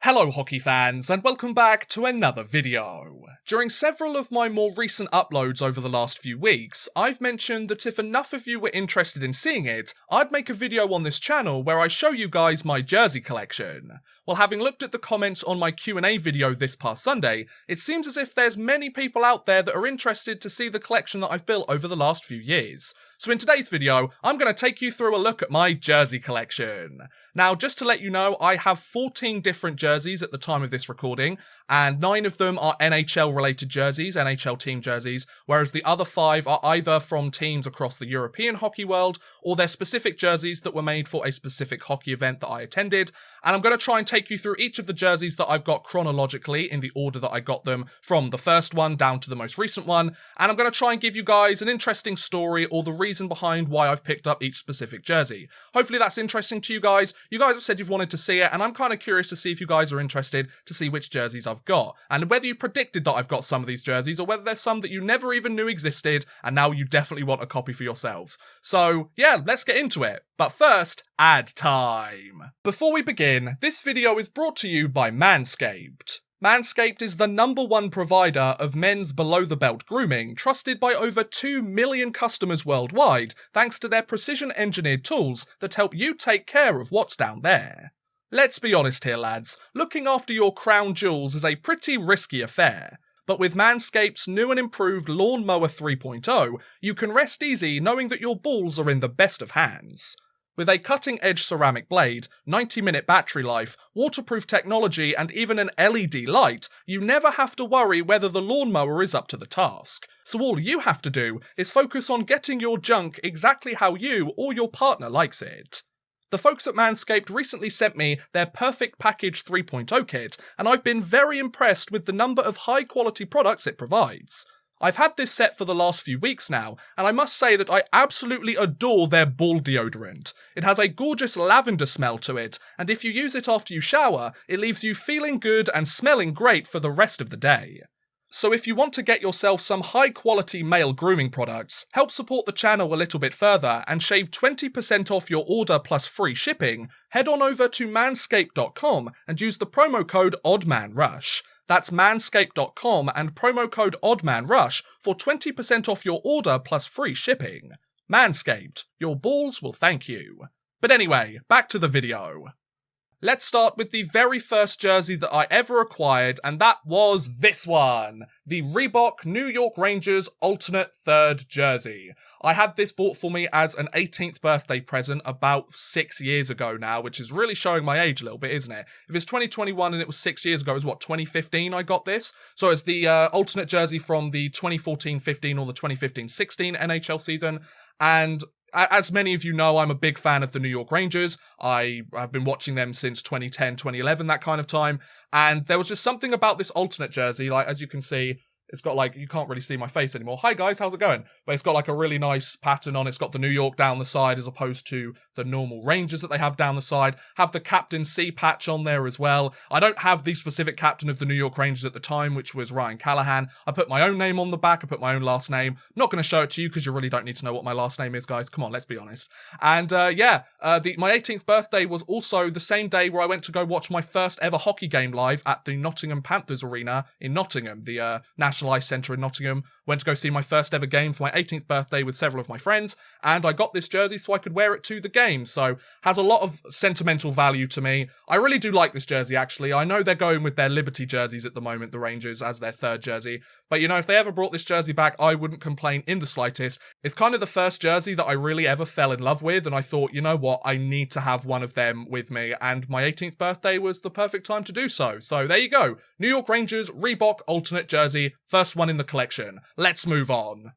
Hello hockey fans, and welcome back to another video. During several of my more recent uploads over the last few weeks, I've mentioned that if enough of you were interested in seeing it, I'd make a video on this channel where I show you guys my jersey collection. Well, having looked at the comments on my Q&A video this past Sunday, it seems as if there's many people out there that are interested to see the collection that I've built over the last few years. So in today's video, I'm going to take you through a look at my jersey collection. Now, just to let you know, I have 14 different jerseys at the time of this recording, and 9 of them are NHL related jerseys, NHL team jerseys, whereas the other 5 are either from teams across the European hockey world, or they're specific jerseys that were made for a specific hockey event that I attended, and I'm going to try and take you through each of the jerseys that I've got chronologically in the order that I got them, from the first one down to the most recent one, and I'm going to try and give you guys an interesting story or the reason behind why I've picked up each specific jersey. Hopefully that's interesting to you guys. You guys have said you've wanted to see it, and I'm kind of curious to see if you guys are interested to see which jerseys I've got, and whether you predicted that I've got some of these jerseys, or whether there's some that you never even knew existed, and now you definitely want a copy for yourselves. So yeah, let's get into it. But first, ad time. Before we begin, this video is brought to you by Manscaped. Manscaped is the #1 provider of men's below-the-belt grooming, trusted by over 2 million customers worldwide, thanks to their precision-engineered tools that help you take care of what's down there. Let's be honest here, lads, looking after your crown jewels is a pretty risky affair. But with Manscaped's new and improved Lawn Mower 3.0, you can rest easy knowing that your balls are in the best of hands. With a cutting-edge ceramic blade, 90-minute battery life, waterproof technology, and even an LED light, you never have to worry whether the lawnmower is up to the task. So all you have to do is focus on getting your junk exactly how you or your partner likes it. The folks at Manscaped recently sent me their Perfect Package 3.0 kit, and I've been very impressed with the number of high-quality products it provides. I've had this set for the last few weeks now, and I must say that I absolutely adore their ball deodorant. It has a gorgeous lavender smell to it, and if you use it after you shower, it leaves you feeling good and smelling great for the rest of the day. So if you want to get yourself some high-quality male grooming products, help support the channel a little bit further, and shave 20% off your order plus free shipping, head on over to manscaped.com and use the promo code ODDMANRUSH. That's manscaped.com and promo code ODDMANRUSH for 20% off your order plus free shipping. Manscaped, your balls will thank you. But anyway, back to the video. Let's start with the very first jersey that I ever acquired, and that was this one, the Reebok New York Rangers alternate third jersey. I had this bought for me as an 18th birthday present about 6 years ago now, which is really showing my age a little bit, isn't it? If it's 2021 and it was 6 years ago, it was what, 2015 I got this? So it's the alternate jersey from the 2014-15 or the 2015-16 NHL season, and as many of you know, I'm a big fan of the New York Rangers. I have been watching them since 2010, 2011, that kind of time. And there was just something about this alternate jersey, like, as you can see, it's got like, you can't really see my face anymore. Hi guys, how's it going? But it's got like a really nice pattern on it. It's got the New York down the side as opposed to the normal Rangers that they have down the side. Have the Captain C patch on there as well. I don't have the specific captain of the New York Rangers at the time, which was Ryan Callahan. I put my own name on the back. I put my own last name. Not going to show it to you because you really don't need to know what my last name is, guys. Come on, let's be honest. And my 18th birthday was also the same day where I went to go watch my first ever hockey game live at the Nottingham Panthers arena in Nottingham, the National Ice Centre in Nottingham. Went to go see my first ever game for my 18th birthday with several of my friends, and I got this jersey so I could wear it to the game, so has a lot of sentimental value to me. I really do like this jersey, actually. I know they're going with their Liberty jerseys at the moment, the Rangers, as their third jersey, but you know, if they ever brought this jersey back, I wouldn't complain in the slightest. It's kind of the first jersey that I really ever fell in love with, and I thought, you know what, I need to have one of them with me, and my 18th birthday was the perfect time to do so. So there you go, New York Rangers Reebok alternate jersey, first one in the collection. Let's move on.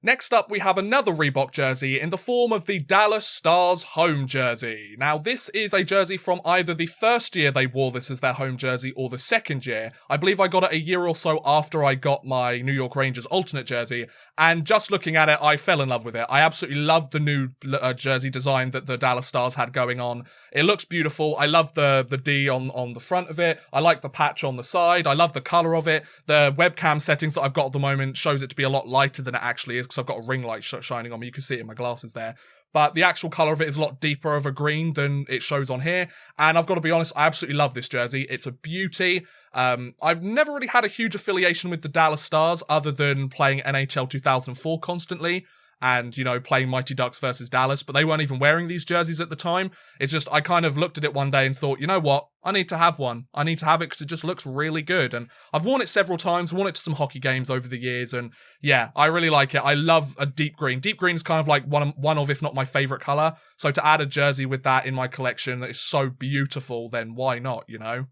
Next up, we have another Reebok jersey in the form of the Dallas Stars home jersey. Now, this is a jersey from either the first year they wore this as their home jersey or the second year. I believe I got it a year or so after I got my New York Rangers alternate jersey, and just looking at it, I fell in love with it. I absolutely loved the new jersey design that the Dallas Stars had going on. It looks beautiful. I love the D on the front of it. I like the patch on the side. I love the colour of it. The webcam settings that I've got at the moment shows it to be a lot lighter than it actually is, because I've got a ring light shining on me. You can see it in my glasses there. but the actual colour of it is a lot deeper of a green than it shows on here. And I've got to be honest, I absolutely love this jersey. It's a beauty. I've never really had a huge affiliation with the Dallas Stars other than playing NHL 2004 constantly and, you know, playing Mighty Ducks versus Dallas, but they weren't even wearing these jerseys at the time. It's just, I kind of looked at it one day and thought, you know what? I need to have one. I need to have it because it just looks really good. And I've worn it several times, worn it to some hockey games over the years. And yeah, I really like it. I love a deep green. Deep green is kind of like one of, if not my favorite color. So to add a jersey with that in my collection that is so beautiful, then why not, you know?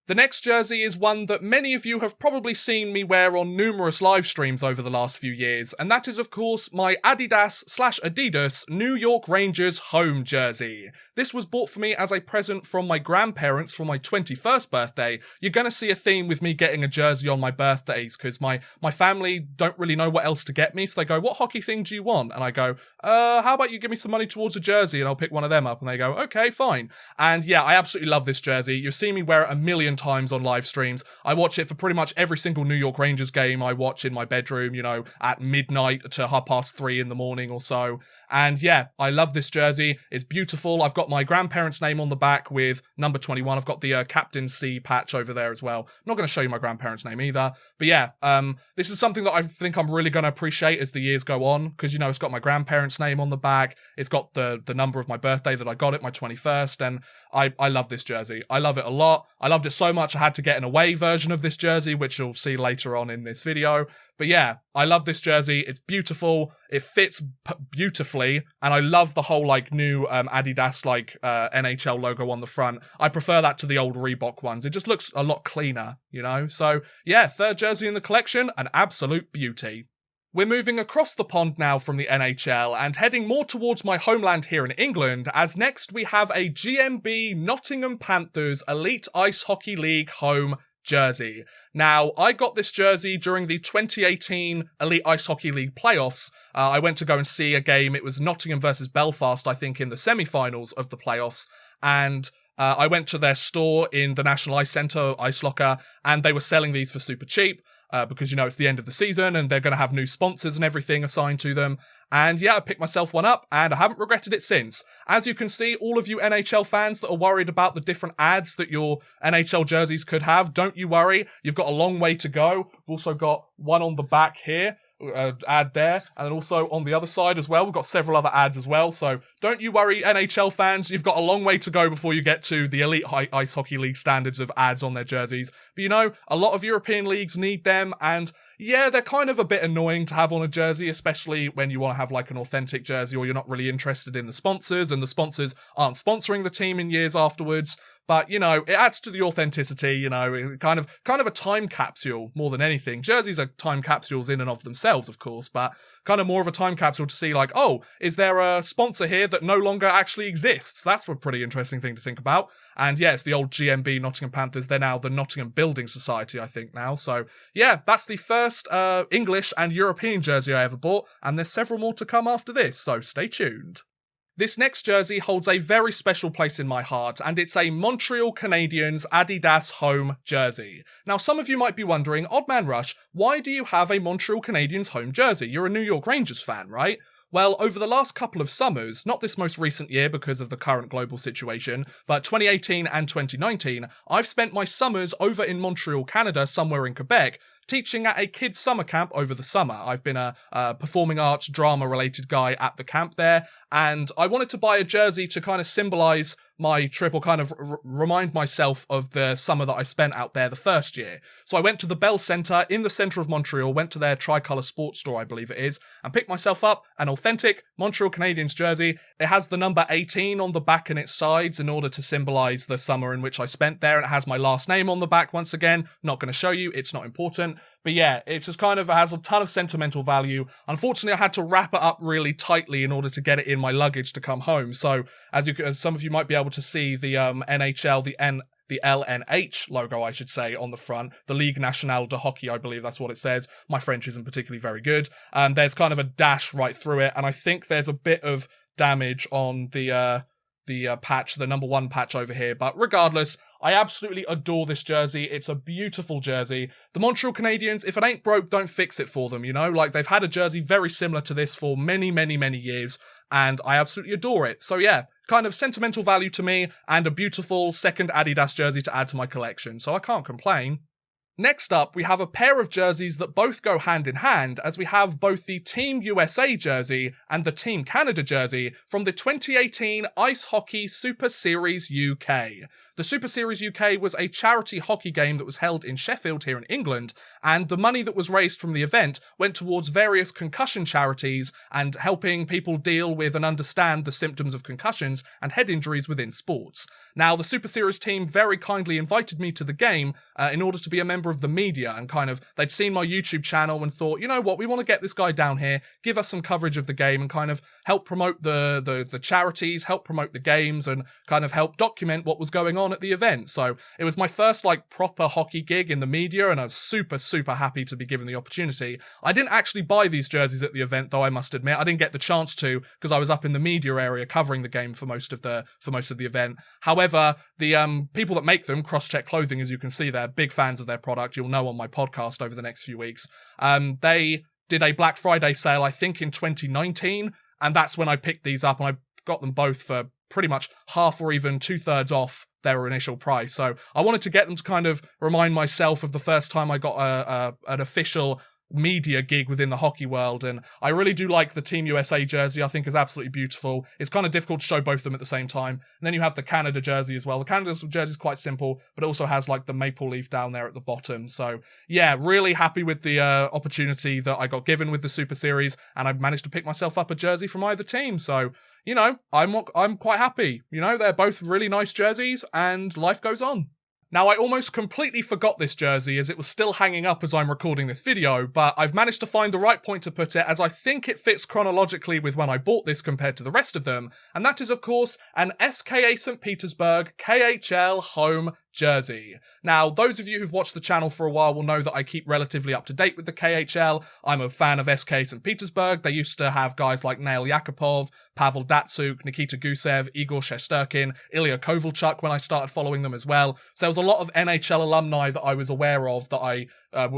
The next jersey is one that many of you have probably seen me wear on numerous live streams over the last few years, and that is of course my Adidas/Adidas New York Rangers home jersey. This was bought for me as a present from my grandparents for my 21st birthday. You're gonna see a theme with me getting a jersey on my birthdays, because my family don't really know what else to get me, so they go, what hockey thing do you want? And I go, how about you give me some money towards a jersey and I'll pick one of them up? And they go, okay, fine. And yeah, I absolutely love this jersey. You've seen me wear it a million times on live streams. I watch it for pretty much every single New York Rangers game I watch in my bedroom, you know, at midnight to 3:30 in the morning or so. And yeah, I love this jersey. It's beautiful. I've got my grandparents' name on the back with number 21. I've got the Captain C patch over there as well. I'm not going to show you my grandparents' name either. But yeah, this is something that I think I'm really going to appreciate as the years go on, because, you know, it's got my grandparents' name on the back. It's got the number of my birthday that I got it, my 21st. And I love this jersey. I love it a lot. I loved it so much I had to get an away version of this jersey, which you'll see later on in this video. But yeah, I love this jersey. It's beautiful. It fits beautifully. And I love the whole like new Adidas like NHL logo on the front. I prefer that to the old Reebok ones. It just looks a lot cleaner, you know? So yeah, third jersey in the collection, an absolute beauty. We're moving across the pond now from the NHL and heading more towards my homeland here in England, as next we have a GMB Nottingham Panthers Elite Ice Hockey League home jersey. Now, I got this jersey during the 2018 Elite Ice Hockey League playoffs. I went to go and see a game. It was Nottingham versus Belfast, I think, in the semi-finals of the playoffs, and I went to their store in the National Ice Centre, Ice Locker, and they were selling these for super cheap. Because, you know, it's the end of the season and they're going to have new sponsors and everything assigned to them. And yeah, I picked myself one up and I haven't regretted it since. As you can see, all of you NHL fans that are worried about the different ads that your NHL jerseys could have, don't you worry. You've got a long way to go. We've also got one on the back here. Ad there, and also on the other side as well we've got several other ads as well, so don't you worry, NHL fans, you've got a long way to go before you get to the Elite Ice Hockey League standards of ads on their jerseys. But you know, a lot of European leagues need them, and yeah, they're kind of a bit annoying to have on a jersey, especially when you want to have like an authentic jersey or you're not really interested in the sponsors and the sponsors aren't sponsoring the team in years afterwards. But, you know, it adds to the authenticity, you know, kind of a time capsule more than anything. Jerseys are time capsules in and of themselves, of course, but kind of more of a time capsule to see like, oh, is there a sponsor here that no longer actually exists? That's a pretty interesting thing to think about. And yeah, it's the old GMB Nottingham Panthers. They're now the Nottingham Building Society, I think now. So yeah, that's the first English and European jersey I ever bought, and there's several more to come after this, so stay tuned. This next jersey holds a very special place in my heart, and it's a Montreal Canadiens Adidas home jersey. Now, some of you might be wondering, Odd Man Rush, why do you have a Montreal Canadiens home jersey? You're a New York Rangers fan, right? Well, over the last couple of summers, not this most recent year because of the current global situation, but 2018 and 2019, I've spent my summers over in Montreal, Canada, somewhere in Quebec, teaching at a kids' summer camp over the summer. I've been a performing arts, drama-related guy at the camp there, and I wanted to buy a jersey to kind of symbolise my trip, or kind of remind myself of the summer that I spent out there the first year. So I went to the Bell Centre in the centre of Montreal, went to their Tricolour sports store, I believe it is, and picked myself up an authentic Montreal Canadiens jersey. It has the number 18 on the back and its sides in order to symbolise the summer in which I spent there, and it has my last name on the back once again. Not going to show you, it's not important. But yeah, it's just kind of, it has a ton of sentimental value. Unfortunately, I had to wrap it up really tightly in order to get it in my luggage to come home. So as some of you might be able to see, the NHL, the LNH logo, I should say, on the front, the Ligue Nationale de Hockey, I believe that's what it says. My French isn't particularly very good. There's kind of a dash right through it, and I think there's a bit of damage on the patch, the number 1 patch over here. But regardless, I absolutely adore this jersey. It's a beautiful jersey. The Montreal Canadiens, if it ain't broke, don't fix it for them, you know? Like, they've had a jersey very similar to this for many, many, many years, and I absolutely adore it. So yeah, kind of sentimental value to me, and a beautiful second Adidas jersey to add to my collection, so I can't complain. Next up, we have a pair of jerseys that both go hand in hand, as we have both the Team USA jersey and the Team Canada jersey from the 2018 Ice Hockey Super Series UK. The Super Series UK was a charity hockey game that was held in Sheffield here in England, and the money that was raised from the event went towards various concussion charities and helping people deal with and understand the symptoms of concussions and head injuries within sports. Now, the Super Series team very kindly invited me to the game in order to be a member of the media, and kind of, they'd seen my YouTube channel and thought, you know what, we want to get this guy down here, give us some coverage of the game, and kind of help promote the charities, help promote the games, and kind of help document what was going on at the event. So it was my first proper hockey gig in the media, and I was super happy to be given the opportunity. I didn't actually buy these jerseys at the event, though, I must admit. I didn't get the chance to, because I was up in the media area covering the game for most of the event. However, the people that make them, Crosscheck Clothing, as you can see, they're big fans of their product. You'll know on my podcast over the next few weeks. They did a Black Friday sale, I think in 2019, and that's when I picked these up, and I got them both for pretty much half or even 2/3 off their initial price. So I wanted to get them to kind of remind myself of the first time I got an official media gig within the hockey world, and I really do like the Team USA jersey. I think is absolutely beautiful. It's kind of difficult to show both of them at the same time. And then you have the Canada jersey as well. The Canada jersey is quite simple, but it also has the maple leaf down there at the bottom. So yeah, really happy with the opportunity that I got given with the Super Series, and I managed to pick myself up a jersey from either team. So, you know, I'm quite happy. You know, they're both really nice jerseys, and life goes on. Now, I almost completely forgot this jersey as it was still hanging up as I'm recording this video, but I've managed to find the right point to put it, as I think it fits chronologically with when I bought this compared to the rest of them, and that is, of course, an SKA St. Petersburg KHL home jersey. Now, those of you who've watched the channel for a while will know that I keep relatively up to date with the KHL. I'm a fan of SK St. Petersburg. They used to have guys like Nail Yakupov, Pavel Datsyuk, Nikita Gusev, Igor Shesterkin, Ilya Kovalchuk when I started following them as well. So there was a lot of NHL alumni that I was aware of that I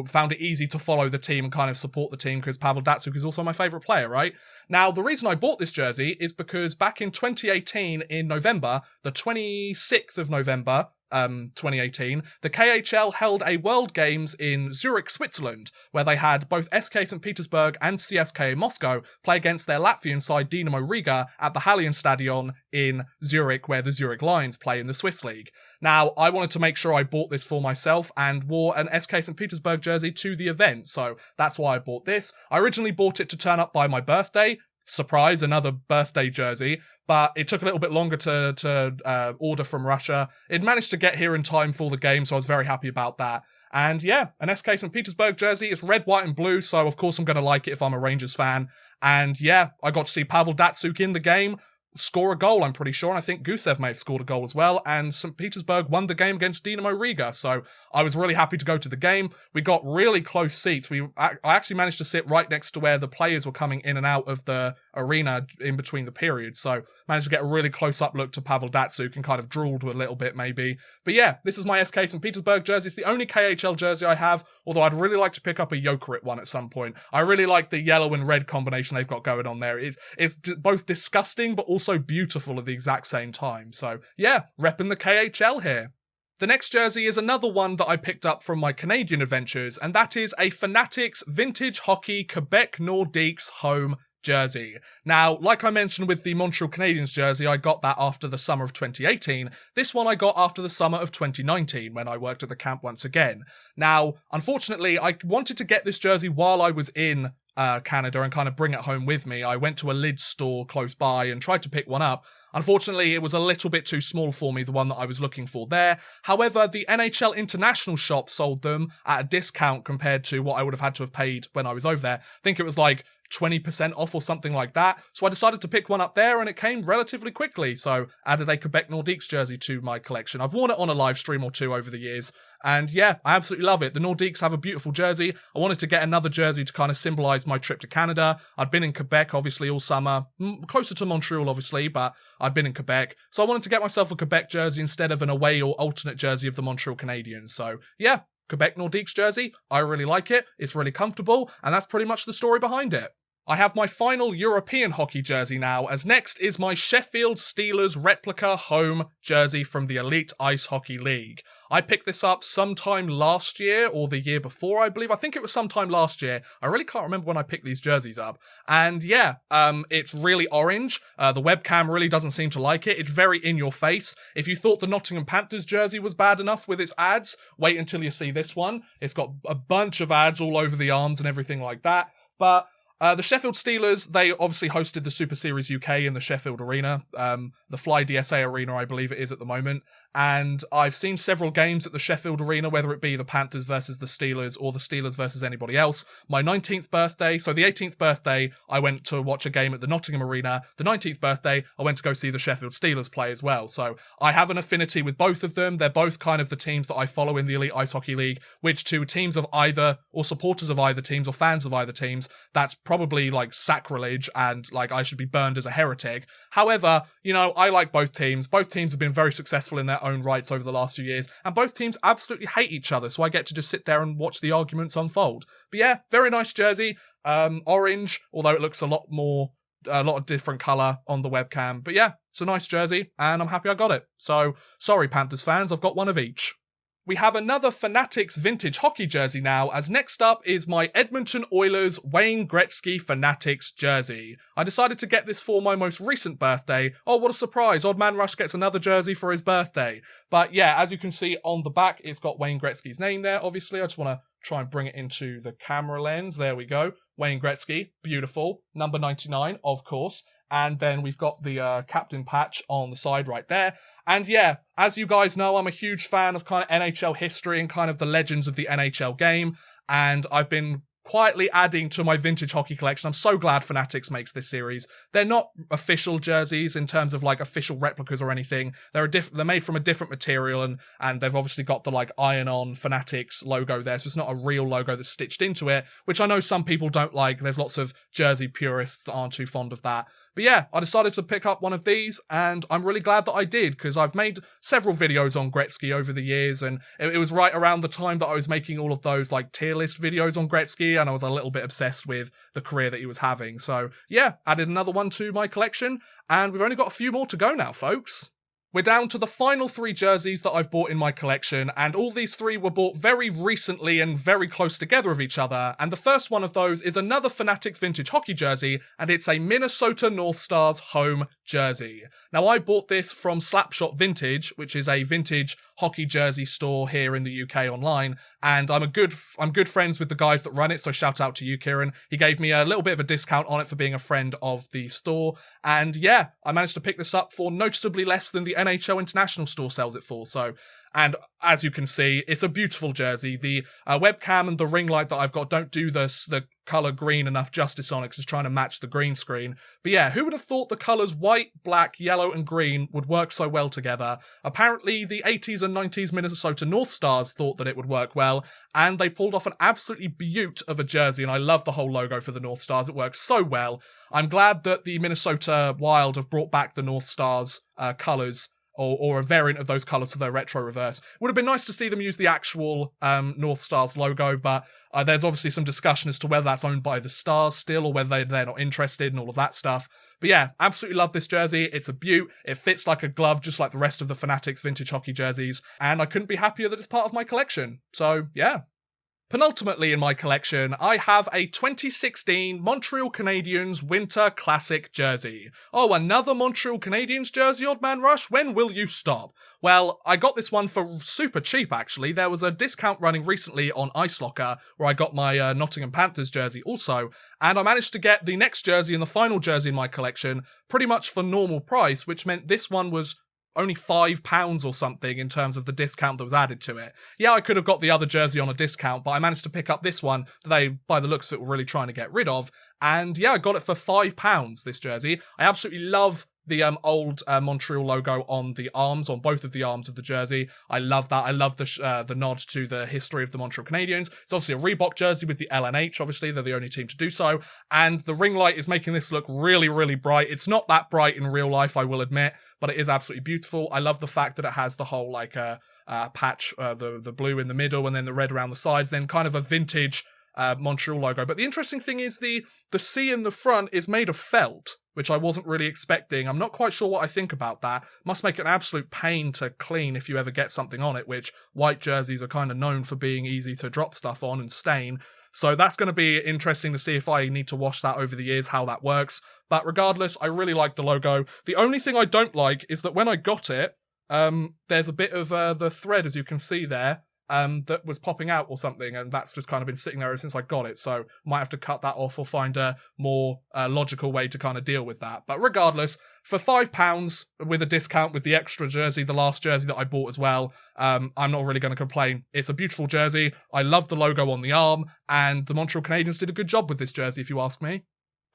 found it easy to follow the team and kind of support the team, because Pavel Datsyuk is also my favourite player, right? Now, the reason I bought this jersey is because back in 2018 in November, the 26th of November, 2018, the KHL held a World Games in Zurich, Switzerland, where they had both SK St. Petersburg and CSKA Moscow play against their Latvian side Dinamo Riga at the Hallenstadion in Zurich, where the Zurich Lions play in the Swiss League. Now, I wanted to make sure I bought this for myself and wore an SK St. Petersburg jersey to the event, so that's why I bought this. I originally bought it to turn up by my birthday. Surprise, another birthday jersey, but it took a little bit longer to order from Russia. It managed to get here in time for the game, so I was very happy about that. And yeah, an SK St. Petersburg jersey. It's red, white, and blue, so of course I'm going to like it if I'm a Rangers fan. And yeah, I got to see Pavel Datsyuk in the game score a goal, I'm pretty sure, and I think Gusev may have scored a goal as well, and St. Petersburg won the game against Dinamo Riga, so I was really happy to go to the game. We got really close seats. I actually managed to sit right next to where the players were coming in and out of the arena in between the periods, so managed to get a really close-up look to Pavel Datsyuk and kind of drooled a little bit, maybe. But yeah, this is my SK St. Petersburg jersey. It's the only KHL jersey I have, although I'd really like to pick up a Jokerit one at some point. I really like the yellow and red combination they've got going on there. It's both disgusting, but also beautiful at the exact same time. So yeah, repping the KHL here. The next jersey is another one that I picked up from my Canadian adventures, and that is a Fanatics Vintage Hockey Quebec Nordiques home jersey. Now, like I mentioned with the Montreal Canadiens jersey, I got that after the summer of 2018. This one I got after the summer of 2019 when I worked at the camp once again. Now, unfortunately, I wanted to get this jersey while I was in Canada and kind of bring it home with me. I went to a Lids store close by and tried to pick one up. Unfortunately, it was a little bit too small for me, the one that I was looking for there. However, the NHL International shop sold them at a discount compared to what I would have had to have paid when I was over there. I think it was like 20% off or something like that. So I decided to pick one up there and it came relatively quickly. So added a Quebec Nordiques jersey to my collection. I've worn it on a live stream or two over the years. And yeah, I absolutely love it. The Nordiques have a beautiful jersey. I wanted to get another jersey to kind of symbolise my trip to Canada. I'd been in Quebec, obviously, all summer. Closer to Montreal, obviously, but I'd been in Quebec. So I wanted to get myself a Quebec jersey instead of an away or alternate jersey of the Montreal Canadiens. So yeah, Quebec Nordiques jersey. I really like it. It's really comfortable. And that's pretty much the story behind it. I have my final European hockey jersey now, as next is my Sheffield Steelers Replica home jersey from the Elite Ice Hockey League. I picked this up sometime last year, or the year before, I believe. I think it was sometime last year. I really can't remember when I picked these jerseys up. And yeah, it's really orange. The webcam really doesn't seem to like it. It's very in your face. If you thought the Nottingham Panthers jersey was bad enough with its ads, wait until you see this one. It's got a bunch of ads all over the arms and everything like that. But the Sheffield Steelers, they obviously hosted the Super Series UK in the Sheffield Arena, the Fly DSA Arena, I believe it is at the moment. And I've seen several games at the Sheffield Arena, whether it be the Panthers versus the Steelers or the Steelers versus anybody else. My 19th birthday, so the 18th birthday, I went to watch a game at the Nottingham Arena. The 19th birthday, I went to go see the Sheffield Steelers play as well. So I have an affinity with both of them. They're both kind of the teams that I follow in the Elite Ice Hockey League, which to teams of either, or supporters of either teams, or fans of either teams, that's probably like sacrilege and like I should be burned as a heretic. However, you know, I like both teams. Both teams have been very successful in their own rights over the last few years, and both teams absolutely hate each other, so I get to just sit there and watch the arguments unfold. But yeah, very nice jersey. Orange, although it looks a lot of different colour on the webcam. But yeah, it's a nice jersey, and I'm happy I got it. So, sorry Panthers fans, I've got one of each. We have another Fanatics vintage hockey jersey now, as next up is my Edmonton Oilers Wayne Gretzky Fanatics jersey. I decided to get this for my most recent birthday. Oh, what a surprise, Odd Man Rush gets another jersey for his birthday. But yeah, as you can see on the back, it's got Wayne Gretzky's name there, obviously. I just want to try and bring it into the camera lens. There we go. Wayne Gretzky, beautiful. Number 99, of course. And then we've got the captain patch on the side right there. And yeah, as you guys know, I'm a huge fan of kind of NHL history and kind of the legends of the NHL game. And I've been quietly adding to my vintage hockey collection. I'm so glad Fanatics makes this series. They're not official jerseys in terms of like official replicas or anything. They're made from a different material, and they've obviously got the like iron-on Fanatics logo there, so it's not a real logo that's stitched into it, which I know some people don't like. There's lots of jersey purists that aren't too fond of that. But yeah, I decided to pick up one of these, and I'm really glad that I did, because I've made several videos on Gretzky over the years, and it was right around the time that I was making all of those like tier list videos on Gretzky, and I was a little bit obsessed with the career that he was having. So yeah, added another one to my collection, and we've only got a few more to go now, folks. We're down to the final 3 jerseys that I've bought in my collection, and all these 3 were bought very recently and very close together of each other, and the first one of those is another Fanatics vintage hockey jersey, and it's a Minnesota North Stars home jersey. Now, I bought this from Slapshot Vintage, which is a vintage hockey jersey store here in the UK online, and I'm good friends with the guys that run it, so shout out to you, Kieran. He gave me a little bit of a discount on it for being a friend of the store, and yeah, I managed to pick this up for noticeably less than the NHL International store sells it for. So, and as you can see, it's a beautiful jersey. The webcam and the ring light that I've got don't do the colour green enough justice on it, because it's trying to match the green screen. But yeah, who would have thought the colours white, black, yellow and green would work so well together? Apparently the 80s and 90s Minnesota North Stars thought that it would work well, and they pulled off an absolutely beaut of a jersey, and I love the whole logo for the North Stars. It works so well. I'm glad that the Minnesota Wild have brought back the North Stars colours, or a variant of those colours to their retro reverse. Would have been nice to see them use the actual North Stars logo, but there's obviously some discussion as to whether that's owned by the Stars still, or whether they're not interested and all of that stuff. But yeah, absolutely love this jersey. It's a beaut. It fits like a glove, just like the rest of the Fanatics vintage hockey jerseys, and I couldn't be happier that it's part of my collection. So yeah. Penultimately in my collection, I have a 2016 Montreal Canadiens Winter Classic jersey. Oh, another Montreal Canadiens jersey, Odd Man Rush? When will you stop? Well, I got this one for super cheap, actually. There was a discount running recently on Ice Locker, where I got my Nottingham Panthers jersey also, and I managed to get the next jersey and the final jersey in my collection pretty much for normal price, which meant this one was only £5 or something in terms of the discount that was added to it. Yeah, I could have got the other jersey on a discount, but I managed to pick up this one that they, by the looks of it, were really trying to get rid of. And yeah, I got it for £5, this jersey. I absolutely love the old Montreal logo on the arms, on both of the arms of the jersey. I love that. I love the nod to the history of the Montreal Canadiens. It's obviously a Reebok jersey with the LNH, obviously. They're the only team to do so. And the ring light is making this look really, really bright. It's not that bright in real life, I will admit, but it is absolutely beautiful. I love the fact that it has the whole, like, patch, the blue in the middle and then the red around the sides, then kind of a vintage Montreal logo. But the interesting thing is the C in the front is made of felt, which I wasn't really expecting. I'm not quite sure what I think about that. Must make it an absolute pain to clean if you ever get something on it, which white jerseys are kind of known for being easy to drop stuff on and stain. So that's going to be interesting to see if I need to wash that over the years, how that works. But regardless, I really like the logo. The only thing I don't like is that when I got it, there's a bit of the thread, as you can see there, that was popping out or something, and that's just kind of been sitting there ever since I got it, so might have to cut that off or find a more logical way to kind of deal with that. But regardless, for £5 with a discount with the extra jersey, the last jersey that I bought as well, I'm not really going to complain. It's a beautiful jersey. I love the logo on the arm, and the Montreal Canadiens did a good job with this jersey, if you ask me.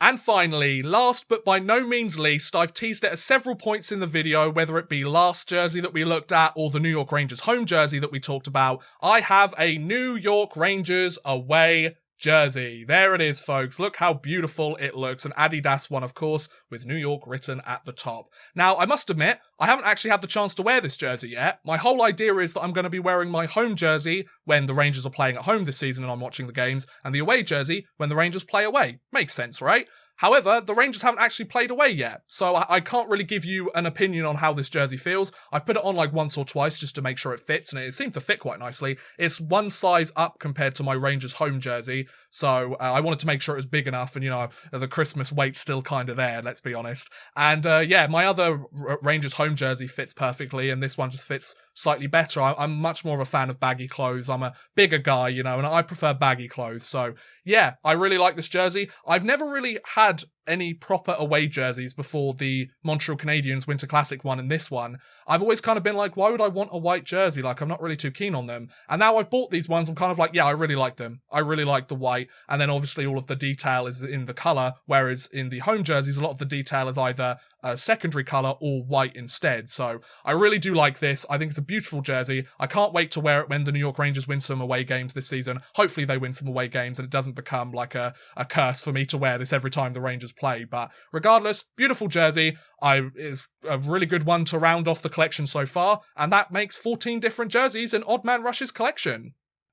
And finally, last but by no means least, I've teased it at several points in the video, whether it be last jersey that we looked at or the New York Rangers home jersey that we talked about. I have a New York Rangers away jersey. There it is, folks. Look how beautiful it looks. An Adidas one, of course, with New York written at the top. Now, I must admit, I haven't actually had the chance to wear this jersey yet. My whole idea is that I'm going to be wearing my home jersey when the Rangers are playing at home this season and I'm watching the games, and the away jersey when the Rangers play away. Makes sense, right? However, the Rangers haven't actually played away yet, so I can't really give you an opinion on how this jersey feels. I've put it on like once or twice just to make sure it fits, and it seemed to fit quite nicely. It's one size up compared to my Rangers home jersey, so I wanted to make sure it was big enough, and you know, the Christmas weight's still kind of there, let's be honest. And yeah, my other Rangers home jersey fits perfectly, and this one just fits slightly better. I'm much more of a fan of baggy clothes. I'm a bigger guy, you know, and I prefer baggy clothes. So yeah, I really like this jersey. I've never really had any proper away jerseys before the Montreal Canadiens Winter Classic one and this one. I've always kind of been like, why would I want a white jersey? Like, I'm not really too keen on them. And now I've bought these ones, I'm kind of like, yeah, I really like them. I really like the white. And then obviously all of the detail is in the colour, whereas in the home jerseys, a lot of the detail is either a secondary colour or white instead. So I really do like this. I think it's a beautiful jersey. I can't wait to wear it when the New York Rangers win some away games this season. Hopefully they win some away games and it doesn't become like a curse for me to wear this every time the Rangers play. But regardless, beautiful jersey. It's a really good one to round off the collection so far, and that makes 14 different jerseys in Odd Man Rush's collection.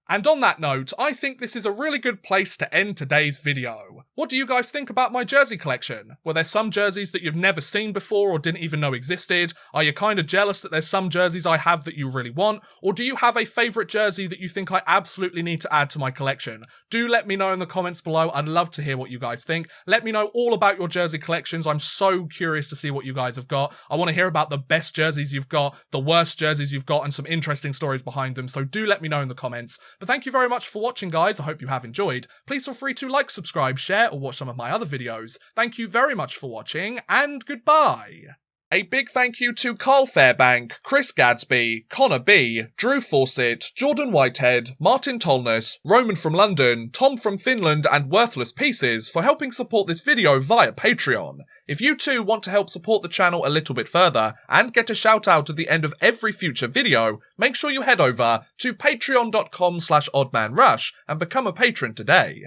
And on that note, I think this is a really good place to end today's video. What do you guys think about my jersey collection? Were there some jerseys that you've never seen before or didn't even know existed? Are you kind of jealous that there's some jerseys I have that you really want? Or do you have a favourite jersey that you think I absolutely need to add to my collection? Do let me know in the comments below. I'd love to hear what you guys think. Let me know all about your jersey collections. I'm so curious to see what you guys have got. I want to hear about the best jerseys you've got, the worst jerseys you've got, and some interesting stories behind them. So do let me know in the comments. But thank you very much for watching, guys. I hope you have enjoyed. Please feel free to like, subscribe, share, or watch some of my other videos. Thank you very much for watching, and goodbye. A big thank you to Carl Fairbank, Chris Gadsby, Connor B, Drew Fawcett, Jordan Whitehead, Martin Tolness, Roman from London, Tom from Finland, and Worthless Pieces for helping support this video via Patreon. If you too want to help support the channel a little bit further and get a shout out at the end of every future video, make sure you head over to patreon.com/oddmanrush and become a patron today.